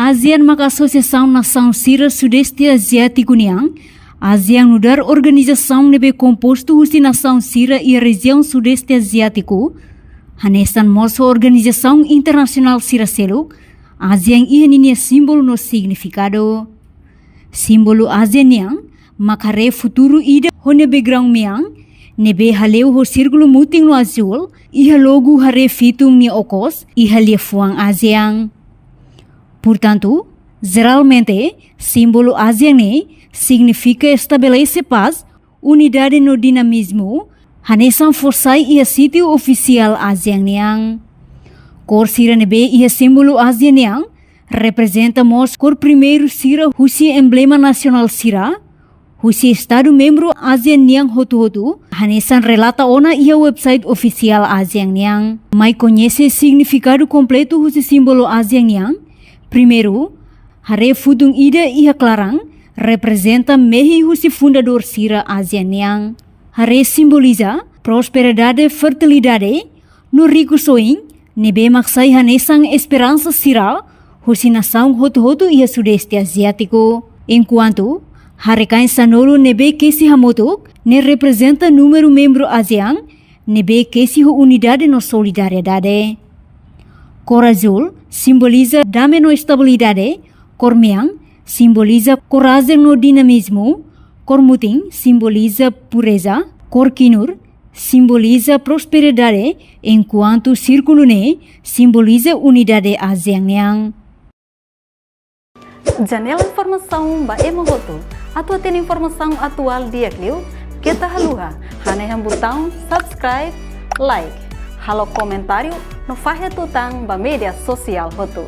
ASEAN maka Associação Nação Sira Sudeste Asiático niang, ASEAN nudar organização nebe composto husi Nação Sira e região Sudeste Asiático, hanesan moso organização internacional Sira Seluk, ASEAN ia ninia símbolo no significado. Símbolo ASEAN niang, makare futuro ida hone background miang, nebe haleu ho círculo muting no azul, iha logo hare fitung ni okos, iha liefuang ASEAN. Portanto, geralmente, símbolo ASEAN significa estabelece paz, unidade no dinamismo, hanesan forçai ia sítio oficial ASEAN niang. Cor sira nebe ia símbolo ASEAN niang, representa mos cor primeiro sira husi emblema nacional sira, husi estado membro ASEAN niang hotu-hotu, hanesan relata ona ia website oficial ASEAN niang. Mai conhece significado completo husi símbolo ASEAN niang. Primeiro, hare futung ida iha clarang, representa mehi husi fundador sira ASEAN niang. Hare simboliza prosperidade fertilidade, no rico soing, nebe maksai hanesang esperança sira, husi nação hotu-hotu iha Sudeste Asiático. Enquanto, hare kain sanolo nebe kesi hamotuk, ne representa número membro ASEAN, nebe kesi ho unidade no solidariedade. Cor azul simboliza damai no estabilidade, cor miang simboliza coragem no dinamismo, cor muting simboliza pureza, cor kinur simboliza prosperidade, enquanto círculo ne simboliza unidade ASEAN niang. Janela informação ba emohoto, atua tem informação atual dia clio, kita haluha, haneham botão subscribe, like, halo comentário no fahe tutang ba media sosial hotu.